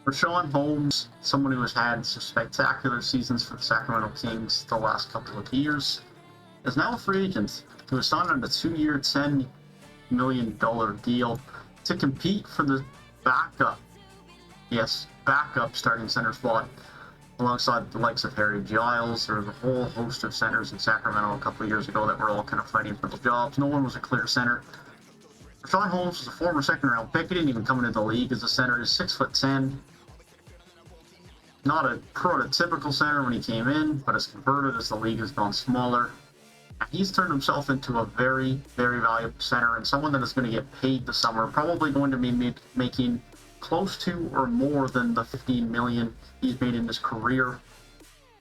Richaun Holmes, someone who has had some spectacular seasons for the Sacramento Kings the last couple of years, is now a free agent who was signed on a 2-year, $10 million deal to compete for the backup starting center spot alongside the likes of Harry Giles or the whole host of centers in Sacramento a couple of years ago that were all kind of fighting for the jobs. No one was a clear center. Richaun Holmes was a former second-round pick. He didn't even come into the league as a center. He's 6'10". Not a prototypical center when he came in, but has converted as the league has gone smaller. And he's turned himself into a very, very valuable center and someone that is going to get paid this summer, probably going to be making close to or more than the $15 million he's made in his career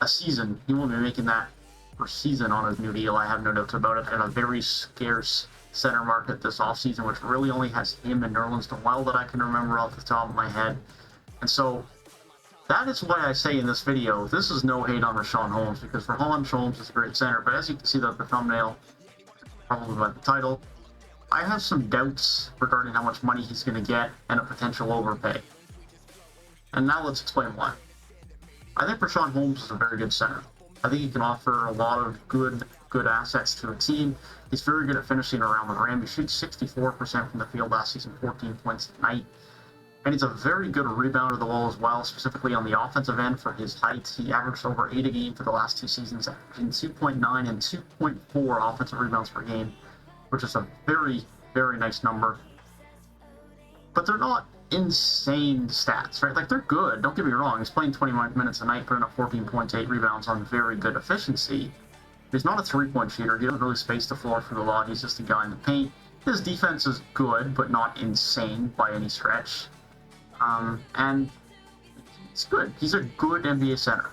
a season. He will be making that per season on his new deal. I have no doubts about it. And a very scarce center market this offseason, which really only has him and Nerlens Noel that I can remember off the top of my head. And so that is why I say in this video, this is no hate on Richaun Holmes, because Richaun Holmes is a great center, but as you can see by the thumbnail, probably by the title, I have some doubts regarding how much money he's going to get and a potential overpay. And now let's explain why. I think Richaun Holmes is a very good center. I think he can offer a lot of good assets to a team. He's very good at finishing around the rim. He shoots 64% from the field last season, 14 points a night. And he's a very good rebounder of the ball as well, specifically on the offensive end for his height. He averaged over 8 a game for the last 2 seasons, averaging 2.9 and 2.4 offensive rebounds per game, which is a very, very nice number. But they're not insane stats, right? Like, they're good, don't get me wrong. He's playing 20 minutes a night, putting up 14 points, 8 rebounds on very good efficiency. He's not a three-point shooter. He doesn't really space the floor for the lot. He's just a guy in the paint. His defense is good, but not insane by any stretch. And it's good. He's a good NBA center,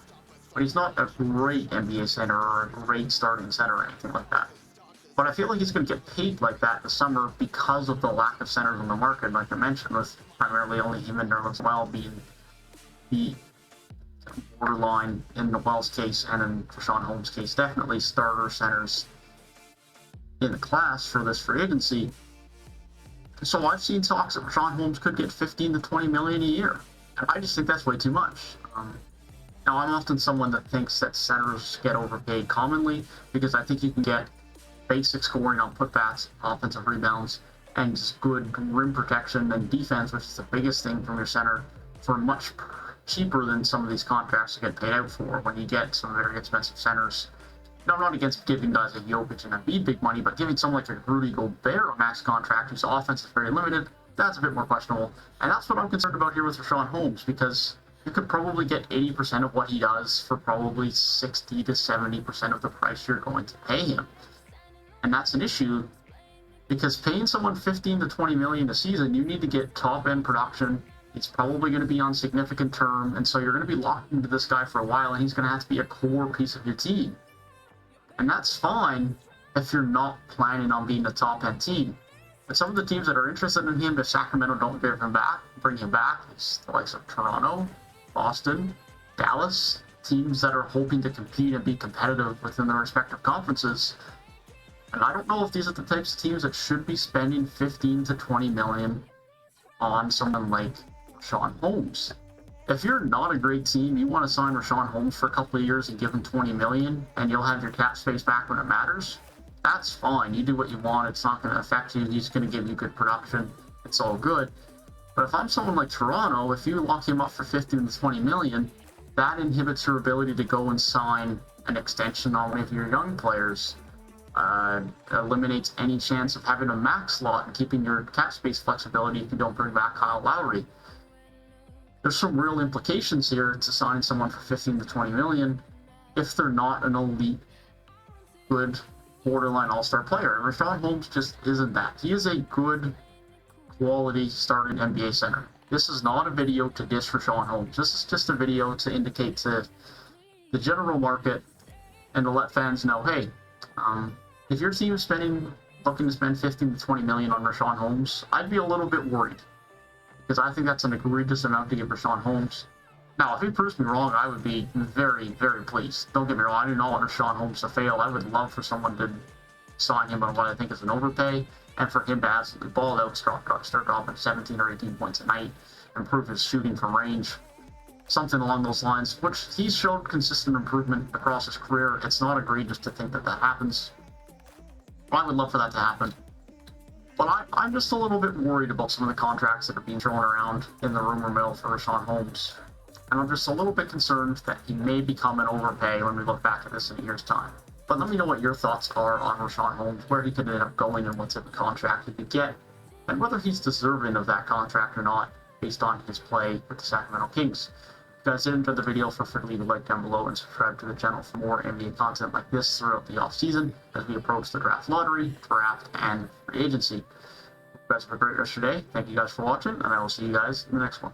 but he's not a great NBA center or a great starting center or anything like that. But I feel like he's going to get paid like that this summer because of the lack of centers on the market, like I mentioned, with primarily only him and Nerlens Noel being the borderline in Noel's case and in Richaun Holmes' case, definitely starter centers in the class for this free agency. So I've seen talks that Richaun Holmes could get 15 to 20 million a year. And I just think that's way too much. Now, I'm often someone that thinks that centers get overpaid commonly because I think you can get basic scoring on putbacks, offensive rebounds, and just good rim protection and defense, which is the biggest thing from your center, for much cheaper than some of these contracts get paid out for when you get some very expensive centers. Now, I'm not against giving guys like Jokic and Embiid big money, but giving someone like a Rudy Gobert a max contract whose offense is very limited, that's a bit more questionable. And that's what I'm concerned about here with Richaun Holmes, because you could probably get 80% of what he does for probably 60 to 70% of the price you're going to pay him. And that's an issue, because paying someone 15 to 20 million a season, you need to get top-end production. He's probably going to be on significant term, and so you're going to be locked into this guy for a while, and he's going to have to be a core piece of your team. And that's fine if you're not planning on being a top-end team. But some of the teams that are interested in him, if Sacramento don't bring him back, it's the likes of Toronto, Boston, Dallas, teams that are hoping to compete and be competitive within their respective conferences. And I don't know if these are the types of teams that should be spending 15 to 20 million on someone like Richaun Holmes. If you're not a great team, you want to sign Richaun Holmes for a couple of years and give him 20 million, and you'll have your cap space back when it matters, that's fine. You do what you want. It's not going to affect you. He's going to give you good production. It's all good. But if I'm someone like Toronto, if you lock him up for 15 to 20 million, that inhibits your ability to go and sign an extension on one of your young players. Eliminates any chance of having a max slot and keeping your cap space flexibility if you don't bring back Kyle Lowry. There's some real implications here to signing someone for 15 to 20 million if they're not an elite, good, borderline all-star player. And Richaun Holmes just isn't that. He is a good, quality starting NBA center. This is not a video to diss Richaun Holmes. This is just a video to indicate to the general market and to let fans know, hey, if your team is looking to spend 15 to 20 million on Richaun Holmes, I'd be a little bit worried, because I think that's an egregious amount to give Richaun Holmes. Now, if he proves me wrong, I would be very, very pleased. Don't get me wrong, I do not want Richaun Holmes to fail. I would love for someone to sign him on what I think is an overpay, and for him to absolutely ball out, start dropping 17 or 18 points a night, improve his shooting from range, something along those lines, which he's shown consistent improvement across his career. It's not egregious to think that that happens. I would love for that to happen. But I'm just a little bit worried about some of the contracts that are being thrown around in the rumor mill for Richaun Holmes. And I'm just a little bit concerned that he may become an overpay when we look back at this in a year's time. But let me know what your thoughts are on Richaun Holmes, where he could end up going and what type of contract he could get, and whether he's deserving of that contract or not based on his play with the Sacramento Kings. If you guys did enjoy the video, feel free to leave a like down below and subscribe to the channel for more NBA content like this throughout the offseason as we approach the draft lottery, draft, and free agency. You guys have a great rest of your day. Thank you guys for watching, and I will see you guys in the next one.